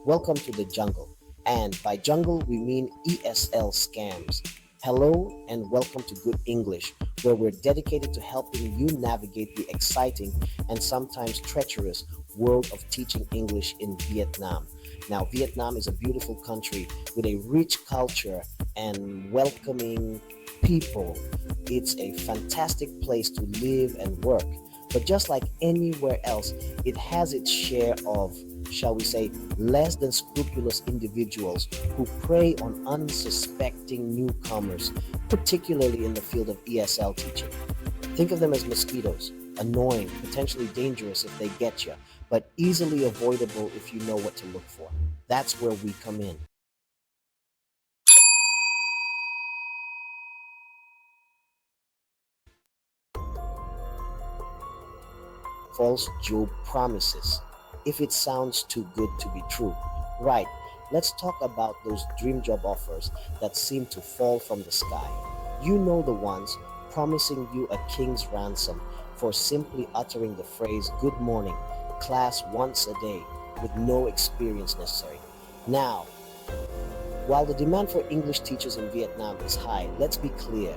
Welcome to the jungle. And by jungle, we mean ESL scams. Hello and welcome to Good English, where we're dedicated to helping you navigate the exciting and sometimes treacherous world of teaching English in Vietnam. Now, Vietnam is a beautiful country with a rich culture and welcoming people. It's a fantastic place to live and work. But just like anywhere else, it has its share of, shall we say, less than scrupulous individuals who prey on unsuspecting newcomers, particularly in the field of ESL teaching. Think of them as mosquitoes, annoying, potentially dangerous if they get you, but easily avoidable if you know what to look for. That's where we come in. False job promises. If it sounds too good to be true. Right, let's talk about those dream job offers that seem to fall from the sky. You know the ones promising you a king's ransom for simply uttering the phrase good morning, class once a day, with no experience necessary. Now, while the demand for English teachers in Vietnam is high, let's be clear.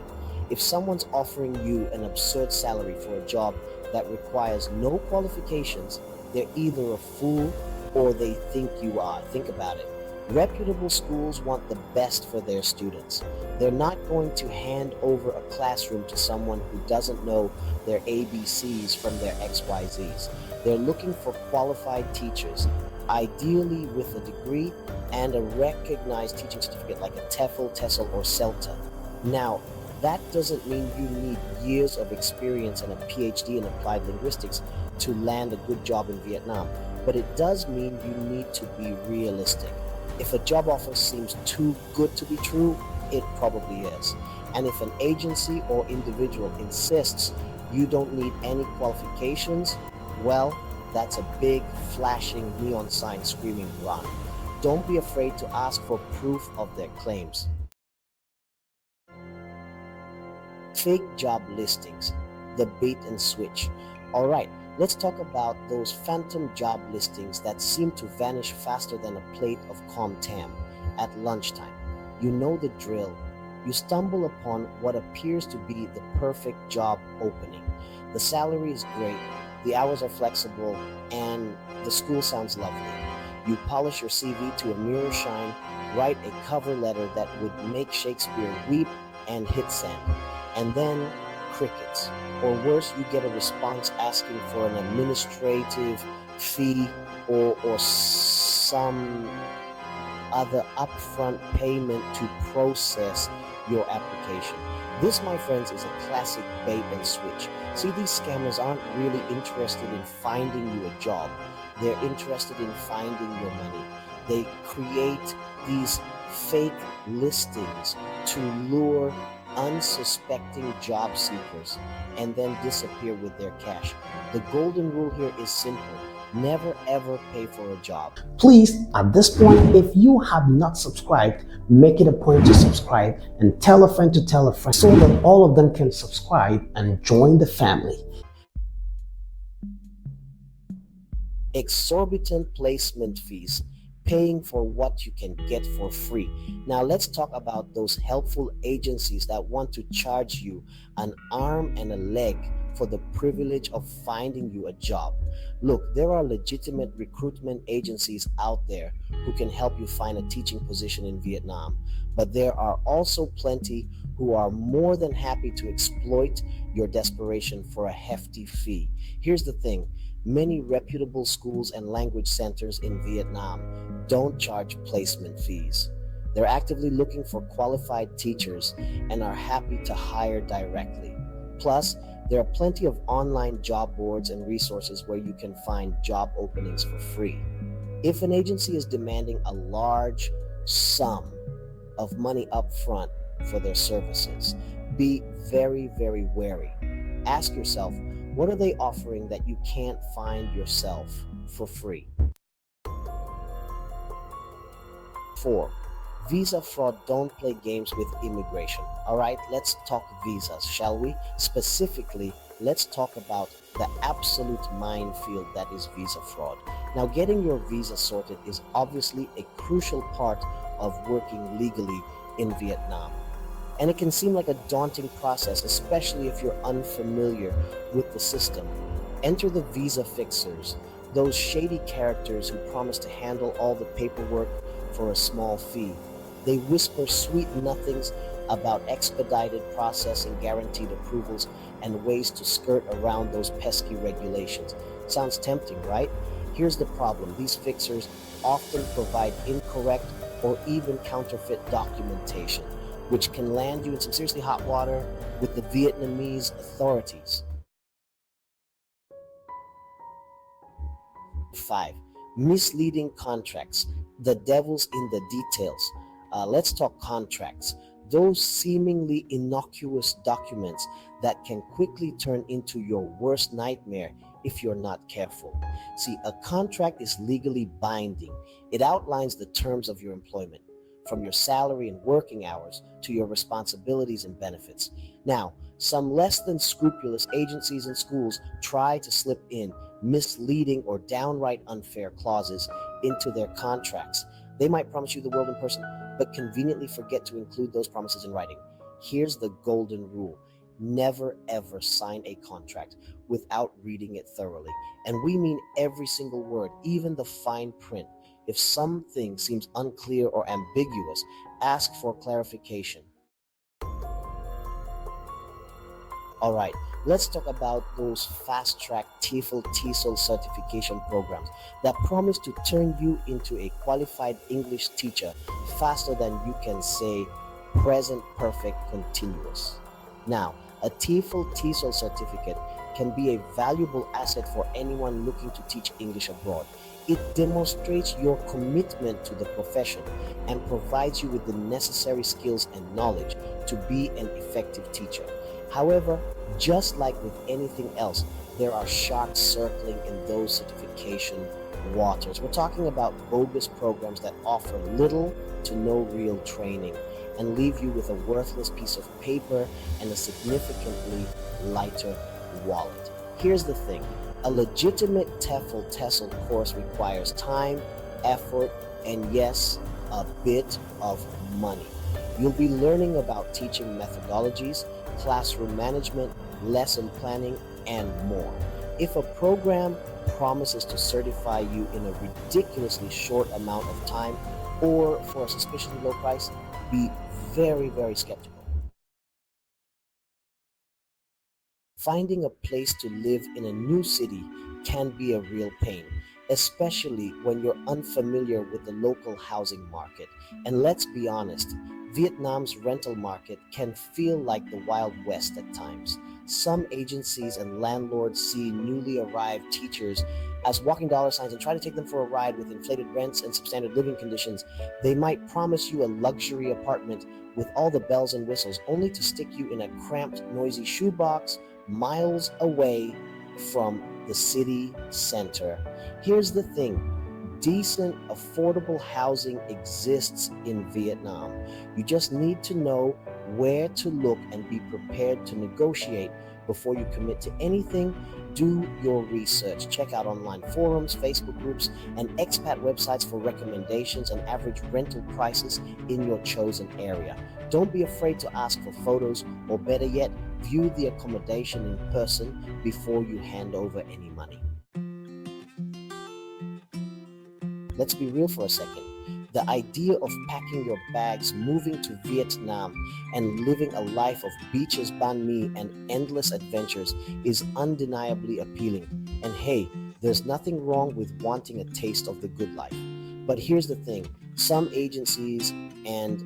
If someone's offering you an absurd salary for a job that requires no qualifications, they're either a fool or they think you are. Think about it. Reputable schools want the best for their students. They're not going to hand over a classroom to someone who doesn't know their ABCs from their XYZs. They're looking for qualified teachers, ideally with a degree and a recognized teaching certificate like a TEFL, TESOL, or CELTA. Now, that doesn't mean you need years of experience and a PhD in applied linguistics to land a good job in Vietnam, but it does mean you need to be realistic. If a job offer seems too good to be true, it probably is. And if an agency or individual insists you don't need any qualifications, well, that's a big flashing neon sign screaming run. Don't be afraid to ask for proof of their claims. Fake job listings, the bait and switch. All right, let's talk about those phantom job listings that seem to vanish faster than a plate of com tam at lunchtime. You know the drill. You stumble upon what appears to be the perfect job opening. The salary is great, the hours are flexible, and the school sounds lovely. You polish your CV to a mirror shine, write a cover letter that would make Shakespeare weep, and hit send. And then crickets. Or worse, you get a response asking for an administrative fee or some other upfront payment to process your application. This, my friends, is a classic bait and switch. See, these scammers aren't really interested in finding you a job. They're interested in finding your money. They create these fake listings to lure unsuspecting job seekers and then disappear with their cash. The golden rule here is simple. Never ever pay for a job. Please, at this point, if you have not subscribed, make it a point to subscribe and tell a friend to tell a friend so that all of them can subscribe and join the family. Exorbitant placement fees, paying for what you can get for free. Now let's talk about those helpful agencies that want to charge you an arm and a leg for the privilege of finding you a job. Look, there are legitimate recruitment agencies out there who can help you find a teaching position in Vietnam, but there are also plenty who are more than happy to exploit your desperation for a hefty fee. Here's the thing. Many reputable schools and language centers in Vietnam don't charge placement fees. They're actively looking for qualified teachers and are happy to hire directly. Plus, there are plenty of online job boards and resources where you can find job openings for free. If an agency is demanding a large sum of money up front for their services, be very, very wary. Ask yourself, what are they offering that you can't find yourself for free? 4. Visa fraud. Don't play games with immigration. All right, let's talk visas, shall we? Specifically, let's talk about the absolute minefield that is visa fraud. Now, getting your visa sorted is obviously a crucial part of working legally in Vietnam. And it can seem like a daunting process, especially if you're unfamiliar with the system. Enter the visa fixers, those shady characters who promise to handle all the paperwork for a small fee. They whisper sweet nothings about expedited processing, guaranteed approvals, and ways to skirt around those pesky regulations. Sounds tempting, right? Here's the problem: these fixers often provide incorrect or even counterfeit documentation, which can land you in some seriously hot water with the Vietnamese authorities. 5. Misleading contracts. The devil's in the details. Let's talk contracts. Those seemingly innocuous documents that can quickly turn into your worst nightmare if you're not careful. See, a contract is legally binding. It outlines the terms of your employment, from your salary and working hours to your responsibilities and benefits. Now, some less than scrupulous agencies and schools try to slip in misleading or downright unfair clauses into their contracts. They might promise you the world in person, but conveniently forget to include those promises in writing. Here's the golden rule: never ever sign a contract without reading it thoroughly. And we mean every single word, even the fine print. If something seems unclear or ambiguous, ask for clarification. All right, let's talk about those fast track TEFL TESOL certification programs that promise to turn you into a qualified English teacher faster than you can say present perfect continuous. Now, a TEFL TESOL certificate can be a valuable asset for anyone looking to teach English abroad. It demonstrates your commitment to the profession and provides you with the necessary skills and knowledge to be an effective teacher. However, just like with anything else, there are sharks circling in those certification waters. We're talking about bogus programs that offer little to no real training and leave you with a worthless piece of paper and a significantly lighter wallet. Here's the thing: a legitimate TEFL TESOL course requires time, effort, and yes, a bit of money. You'll be learning about teaching methodologies, classroom management, lesson planning, and more. If a program promises to certify you in a ridiculously short amount of time or for a suspiciously low price, be very, very skeptical. Finding a place to live in a new city can be a real pain, especially when you're unfamiliar with the local housing market. And let's be honest, Vietnam's rental market can feel like the Wild West at times. Some agencies and landlords see newly arrived teachers as walking dollar signs and try to take them for a ride with inflated rents and substandard living conditions. They might promise you a luxury apartment with all the bells and whistles, only to stick you in a cramped, noisy shoebox miles away from the city center. Here's the thing: decent, affordable housing exists in Vietnam. You just need to know where to look and be prepared to negotiate before you commit to anything. Do your research. Check out online forums, Facebook groups, and expat websites for recommendations and average rental prices in your chosen area. Don't be afraid to ask for photos, or better yet, view the accommodation in person before you hand over any money. Let's be real for a second. The idea of packing your bags, moving to Vietnam, and living a life of beaches, banh mi, and endless adventures is undeniably appealing. And hey, there's nothing wrong with wanting a taste of the good life. But here's the thing: some agencies and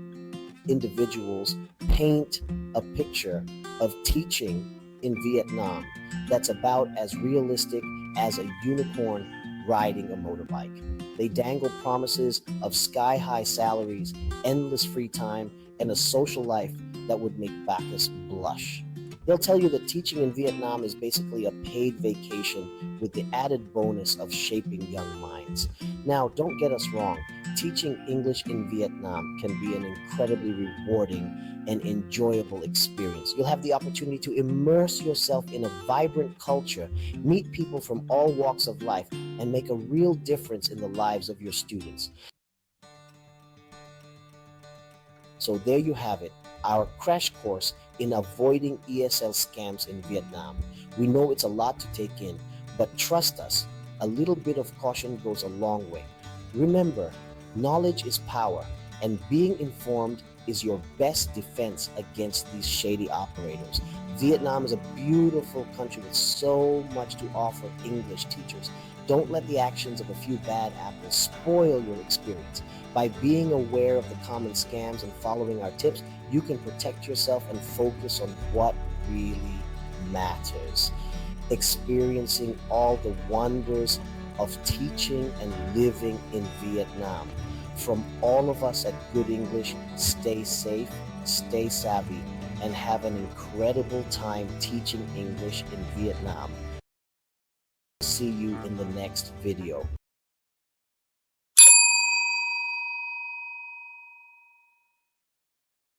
individuals paint a picture of teaching in Vietnam that's about as realistic as a unicorn riding a motorbike. They dangle promises of sky-high salaries, endless free time, and a social life that would make Bacchus blush. They'll tell you that teaching in Vietnam is basically a paid vacation with the added bonus of shaping young minds. Now, don't get us wrong, teaching English in Vietnam can be an incredibly rewarding and enjoyable experience. You'll have the opportunity to immerse yourself in a vibrant culture, meet people from all walks of life, and make a real difference in the lives of your students. So there you have it, our crash course in avoiding ESL scams in Vietnam. We know it's a lot to take in, but trust us, a little bit of caution goes a long way. Remember, knowledge is power, and being informed is your best defense against these shady operators. Vietnam is a beautiful country with so much to offer English teachers. Don't let the actions of a few bad apples spoil your experience. By being aware of the common scams and following our tips, you can protect yourself and focus on what really matters. Experiencing all the wonders of teaching and living in Vietnam. From all of us at Good English, stay safe, stay savvy, and have an incredible time teaching English in Vietnam. See you in the next video.